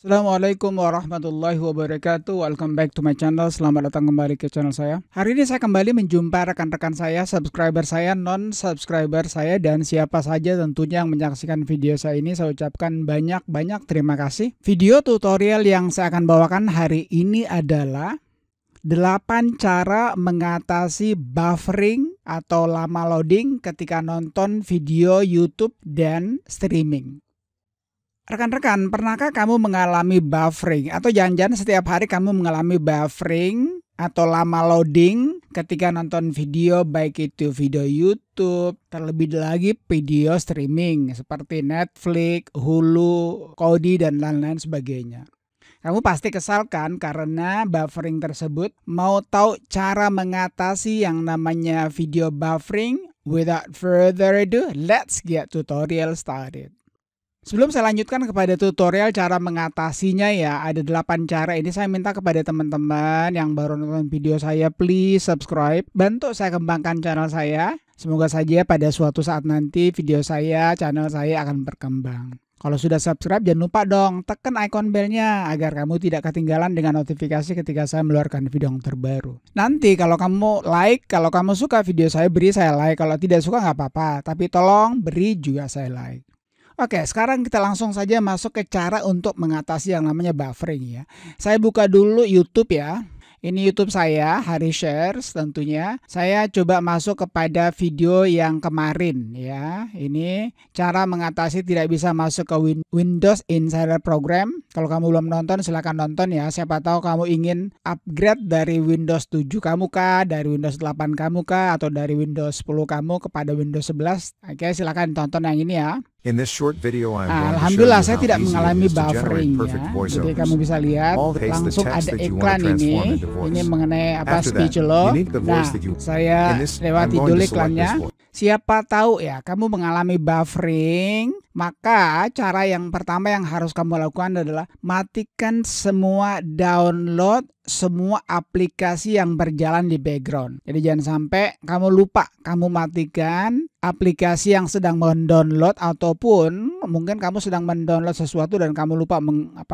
Assalamualaikum warahmatullahi wabarakatuh. Welcome back to my channel. Selamat datang kembali ke channel saya. Hari ini saya kembali menjumpai rekan-rekan saya, subscriber saya, non-subscriber saya, dan siapa saja tentunya yang menyaksikan video saya ini. Saya ucapkan banyak-banyak terima kasih. Video tutorial yang saya akan bawakan hari ini adalah 8 cara mengatasi buffering atau lama loading ketika nonton video YouTube dan streaming. Rekan-rekan, pernahkah kamu mengalami buffering atau jangan-jangan setiap hari kamu mengalami buffering atau lama loading ketika nonton video, baik itu video YouTube, terlebih lagi video streaming seperti Netflix, Hulu, Kodi, dan lain-lain sebagainya. Kamu pasti kesal kan karena buffering tersebut. Mau tahu cara mengatasi yang namanya video buffering? Without further ado, let's get tutorial started. Sebelum saya lanjutkan kepada tutorial cara mengatasinya ya, ada 8 cara ini. Saya minta kepada teman-teman yang baru nonton video saya, please subscribe, bantu saya kembangkan channel saya. Semoga saja pada suatu saat nanti video saya, channel saya akan berkembang. Kalau sudah subscribe, jangan lupa dong tekan icon belnya agar kamu tidak ketinggalan dengan notifikasi ketika saya mengeluarkan video yang terbaru. Nanti kalau kamu like, kalau kamu suka video saya, beri saya like. Kalau tidak suka nggak apa-apa, tapi tolong beri juga saya like. Oke, sekarang kita langsung saja masuk ke cara untuk mengatasi yang namanya buffering ya. Saya buka dulu YouTube ya. Ini YouTube saya, Hari Shares tentunya. Saya coba masuk kepada video yang kemarin ya. Ini cara mengatasi tidak bisa masuk ke Windows Insider Program. Kalau kamu belum nonton silahkan nonton ya. Siapa tahu kamu ingin upgrade dari Windows 7 kamu kah, dari Windows 8 kamu kah, atau dari Windows 10 kamu kepada Windows 11. Oke, silahkan tonton yang ini ya. In this short video, Alhamdulillah saya tidak mengalami buffering ya. Jadi kamu bisa lihat langsung ada iklan ini. Ini mengenai speech lo. Nah, saya lewati dulu iklannya. Siapa tahu ya kamu mengalami buffering, maka cara yang pertama yang harus kamu lakukan adalah matikan semua download semua aplikasi yang berjalan di background. Jadi jangan sampai kamu lupa kamu matikan aplikasi yang sedang mendownload, ataupun mungkin kamu sedang mendownload sesuatu dan kamu lupa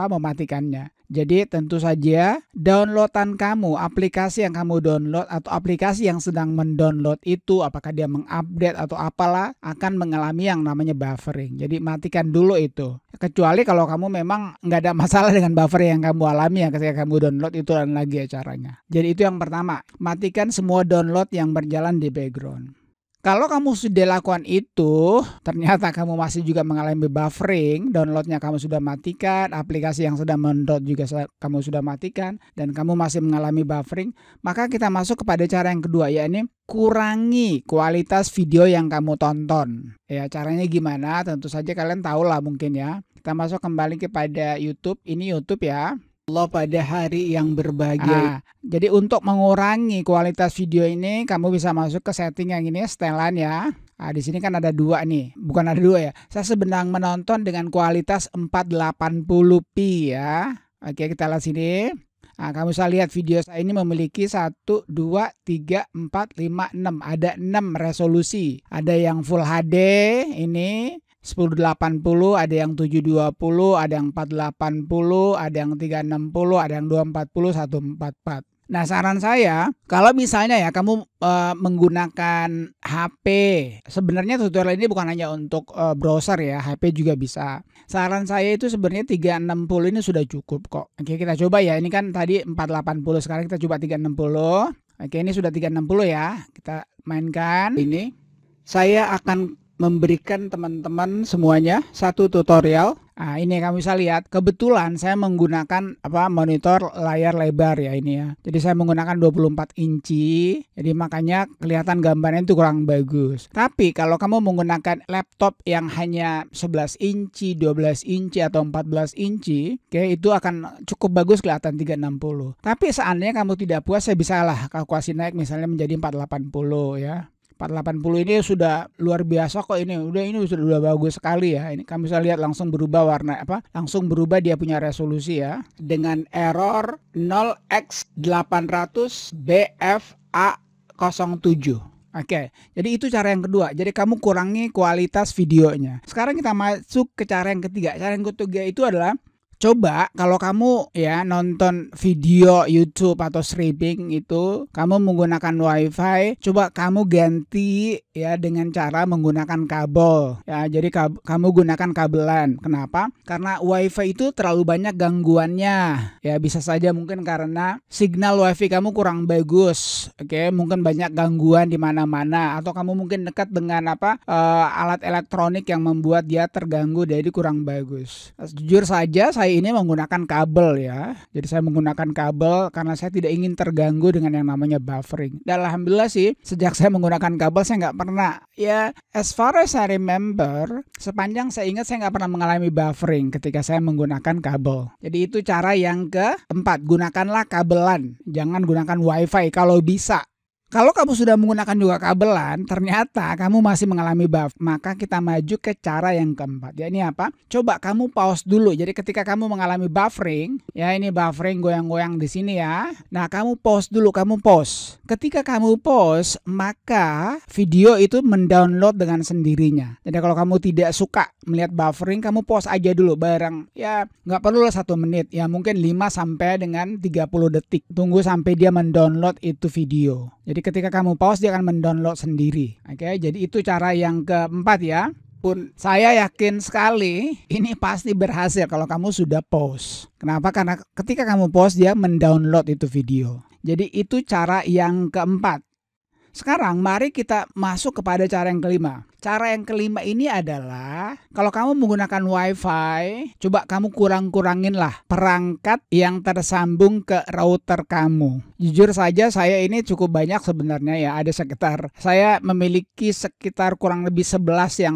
mematikannya. Jadi tentu saja downloadan kamu, aplikasi yang kamu download atau aplikasi yang sedang mendownload itu, apakah dia mengupdate atau apalah, akan mengalami yang namanya buffering. Jadi matikan dulu itu. Kecuali kalau kamu memang nggak ada masalah dengan buffering yang kamu alami ya ketika kamu download, itu dan lagi ya caranya. Jadi itu yang pertama, matikan semua download yang berjalan di background. Kalau kamu sudah lakukan itu, ternyata kamu masih juga mengalami buffering, downloadnya kamu sudah matikan, aplikasi yang sedang mendownload juga kamu sudah matikan, dan kamu masih mengalami buffering, maka kita masuk kepada cara yang kedua, yakni kurangi kualitas video yang kamu tonton. Ya, caranya gimana? Tentu saja kalian tahu lah mungkin ya. Kita masuk kembali kepada YouTube, ini YouTube ya. Allah pada hari yang berbahagia. Jadi untuk mengurangi kualitas video ini, kamu bisa masuk ke setting yang ini, setelan ya. Di sini kan ada dua nih, bukan ada dua ya. Saya sedang menonton dengan kualitas 480p ya. Oke, kita lihat sini. Kamu bisa lihat video saya ini memiliki 1, 2, 3, 4, 5, 6. Ada 6 resolusi. Ada yang Full HD ini 1080, ada yang 720, ada yang 480, ada yang 360, ada yang 240, 144. Nah, saran saya, kalau misalnya ya kamu menggunakan HP, sebenarnya tutorial ini bukan hanya untuk browser ya, HP juga bisa. Saran saya itu sebenarnya 360 ini sudah cukup kok. Oke, kita coba ya. Ini kan tadi 480, sekarang kita coba 360. Oke, ini sudah 360 ya. Kita mainkan. Ini saya akan memberikan teman-teman semuanya satu tutorial. Ini kamu bisa lihat, kebetulan saya menggunakan monitor layar lebar ya ini ya. Jadi saya menggunakan 24 inci. Jadi makanya kelihatan gambarnya itu kurang bagus. Tapi kalau kamu menggunakan laptop yang hanya 11 inci, 12 inci atau 14 inci, itu akan cukup bagus kelihatan 360. Tapi seandainya kamu tidak puas, saya bisa lah kalkulasi naik misalnya menjadi 480 ya. 480 ini sudah luar biasa kok ini. Ini sudah bagus sekali ya. Ini kamu bisa lihat langsung berubah warna langsung berubah dia punya resolusi ya. Dengan error 0x800 BFA07. Oke, jadi itu cara yang kedua. Jadi kamu kurangi kualitas videonya. Sekarang kita masuk ke cara yang ketiga. Cara yang ketiga itu adalah Coba kalau kamu ya nonton video YouTube atau streaming itu kamu menggunakan WiFi, coba kamu ganti ya dengan cara menggunakan kabel. Ya, jadi kamu gunakan kabelan. Kenapa? Karena WiFi itu terlalu banyak gangguannya. Ya, bisa saja mungkin karena signal WiFi kamu kurang bagus. Oke, mungkin banyak gangguan di mana-mana atau kamu mungkin dekat dengan alat elektronik yang membuat dia terganggu, jadi kurang bagus. Jujur saja saya ini menggunakan kabel ya. Jadi saya menggunakan kabel karena saya tidak ingin terganggu dengan yang namanya buffering. Dan alhamdulillah sih sejak saya menggunakan kabel saya nggak pernah, ya as far as I remember, sepanjang saya ingat saya nggak pernah mengalami buffering ketika saya menggunakan kabel. Jadi itu cara yang keempat, gunakanlah kabelan, jangan gunakan WiFi kalau bisa. Kalau kamu sudah menggunakan juga kabelan, ternyata kamu masih mengalami buff, maka kita maju ke cara yang keempat. Ya, ini apa? Coba kamu pause dulu. Jadi ketika kamu mengalami buffering, ya ini buffering goyang-goyang di sini ya. Nah, kamu pause dulu, kamu pause. Ketika kamu pause, maka video itu mendownload dengan sendirinya. Jadi kalau kamu tidak suka melihat buffering, kamu pause aja dulu bareng. Ya, nggak perlu lah 1 menit. Ya, mungkin 5 sampai dengan 30 detik. Tunggu sampai dia mendownload itu video. Jadi ketika kamu pause dia akan mendownload sendiri. Oke, jadi itu cara yang keempat ya. Pun saya yakin sekali ini pasti berhasil kalau kamu sudah pause. Kenapa? Karena ketika kamu pause dia mendownload itu video. Jadi itu cara yang keempat. Sekarang mari kita masuk kepada cara yang kelima. Cara yang kelima ini adalah kalau kamu menggunakan WiFi, coba kamu kurang-kuranginlah perangkat yang tersambung ke router kamu. Jujur saja saya ini cukup banyak sebenarnya ya, ada sekitar, saya memiliki sekitar kurang lebih 11 yang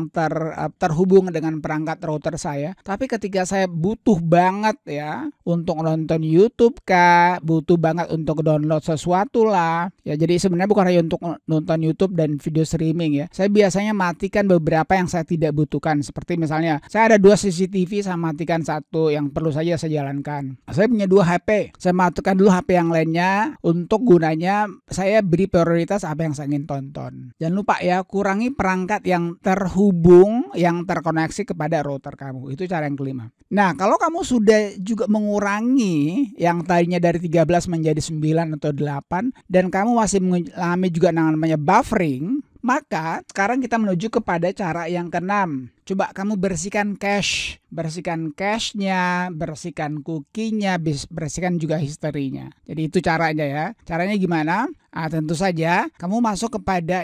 terhubung dengan perangkat router saya. Tapi ketika saya butuh banget ya untuk nonton YouTube kah, butuh banget untuk download sesuatu lah. Ya, jadi sebenarnya bukan hanya untuk nonton YouTube dan video streaming ya. Saya biasanya matikan beberapa yang saya tidak butuhkan. Seperti misalnya saya ada 2 CCTV, saya matikan 1 yang perlu saja saya jalankan. Saya punya 2 HP, saya matikan dulu HP yang lainnya untuk gunanya saya beri prioritas apa yang saya ingin tonton. Jangan lupa ya, kurangi perangkat yang terhubung, yang terkoneksi kepada router kamu. Itu cara yang kelima. Nah, kalau kamu sudah juga mengurangi yang tadinya dari 13 menjadi 9 atau 8 dan kamu masih mengalami juga namanya buffering, maka sekarang kita menuju kepada cara yang keenam. Coba kamu bersihkan cache, bersihkan cache-nya, bersihkan cookie-nya, bersihkan juga historinya. Jadi itu caranya ya. Caranya gimana? Tentu saja kamu masuk kepada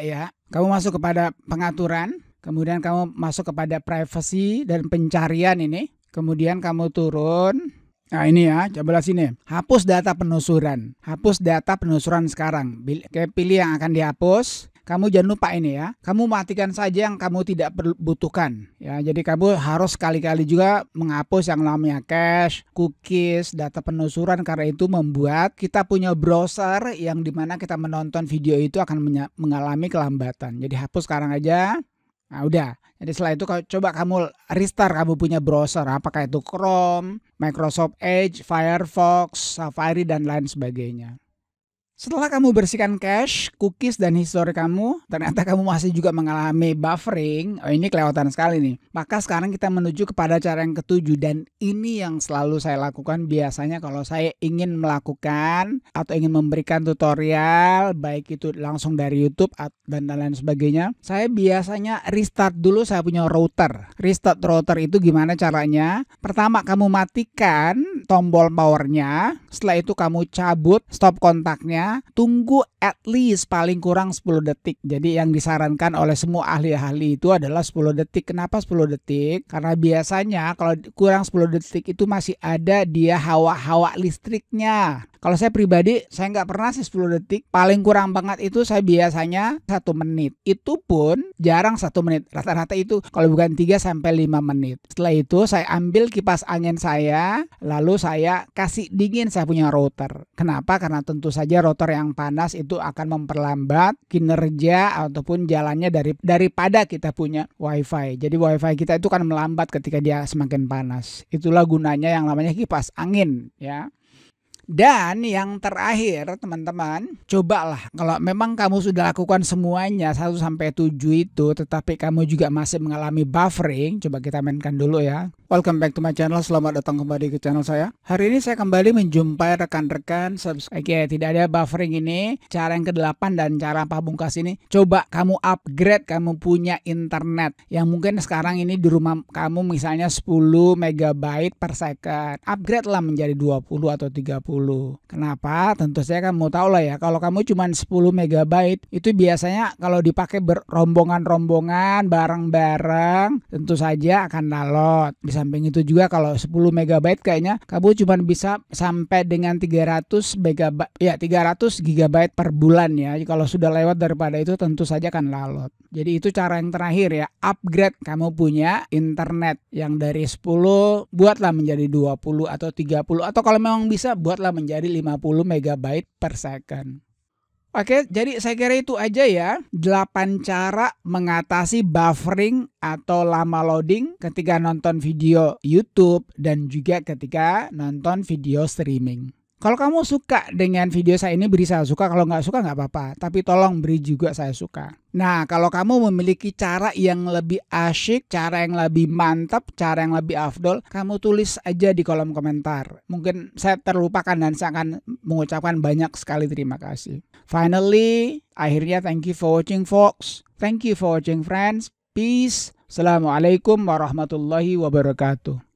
pengaturan, kemudian kamu masuk kepada privacy dan pencarian ini. Kemudian kamu turun. Nah ini ya, coba sini. Hapus data penelusuran. Hapus data penelusuran sekarang. Pilih yang akan dihapus. Kamu jangan lupa ini ya. Kamu matikan saja yang kamu tidak butuhkan. Ya, jadi kamu harus sekali-kali juga menghapus yang namanya cache, cookies, data penelusuran, karena itu membuat kita punya browser yang dimana kita menonton video itu akan mengalami kelambatan. Jadi hapus sekarang aja. Nah udah. Jadi setelah itu coba kamu restart, kamu punya browser, apakah itu Chrome, Microsoft Edge, Firefox, Safari, dan lain sebagainya. Setelah kamu bersihkan cache, cookies, dan histori kamu, ternyata kamu masih juga mengalami buffering. Oh, ini kelewatan sekali nih. Maka sekarang kita menuju kepada cara yang ketujuh, dan ini yang selalu saya lakukan biasanya kalau saya ingin melakukan atau ingin memberikan tutorial, baik itu langsung dari YouTube dan lain sebagainya. Saya biasanya restart dulu saya punya router. Restart router itu gimana caranya? Pertama kamu matikan tombol powernya, setelah itu kamu cabut stop kontaknya. Tunggu at least paling kurang 10 detik. Jadi yang disarankan oleh semua ahli-ahli itu adalah 10 detik. Kenapa 10 detik? Karena biasanya kalau kurang 10 detik itu masih ada dia hawa-hawa listriknya. Kalau saya pribadi, saya nggak pernah sih 10 detik. Paling kurang banget itu saya biasanya 1 menit. Itu pun jarang 1 menit. Rata-rata itu kalau bukan 3 sampai 5 menit. Setelah itu saya ambil kipas angin saya, lalu saya kasih dingin saya punya router. Kenapa? Karena tentu saja router yang panas itu akan memperlambat kinerja ataupun jalannya daripada kita punya WiFi. Jadi WiFi kita itu kan melambat ketika dia semakin panas. Itulah gunanya yang namanya kipas angin ya. Dan yang terakhir teman-teman, cobalah kalau memang kamu sudah lakukan semuanya 1-7 itu tetapi kamu juga masih mengalami buffering, coba kita mainkan dulu ya. Welcome back to my channel, selamat datang kembali ke channel saya. Hari ini saya kembali menjumpai rekan-rekan subscribe. Oke, tidak ada buffering ini, cara yang ke-8 dan cara pamungkas ini. Coba kamu upgrade, kamu punya internet yang mungkin sekarang ini di rumah kamu misalnya 10 MB per second. Upgrade lah menjadi 20 atau 30. Kenapa? Tentu saja kamu tahu lah ya, kalau kamu cuma 10 MB itu biasanya kalau dipakai berombongan-rombongan, bareng-bareng, tentu saja akan download. Di samping itu juga kalau 10 MB kayaknya kamu cuma bisa sampai dengan 300 GB per bulan ya. Kalau sudah lewat daripada itu tentu saja akan download. Jadi itu cara yang terakhir ya, upgrade kamu punya internet yang dari 10 buatlah menjadi 20 atau 30 atau kalau memang bisa buatlah menjadi 50 MB per second. Oke, jadi saya kira itu aja ya, 8 cara mengatasi buffering atau lama loading ketika nonton video YouTube dan juga ketika nonton video streaming. Kalau kamu suka dengan video saya ini, beri saya suka. Kalau nggak suka nggak apa-apa, tapi tolong beri juga saya suka. Nah, kalau kamu memiliki cara yang lebih asyik, cara yang lebih mantap, cara yang lebih afdol, kamu tulis aja di kolom komentar. Mungkin saya terlupakan dan saya akan mengucapkan banyak sekali terima kasih. Finally, akhirnya thank you for watching folks. Thank you for watching friends. Peace. Assalamualaikum warahmatullahi wabarakatuh.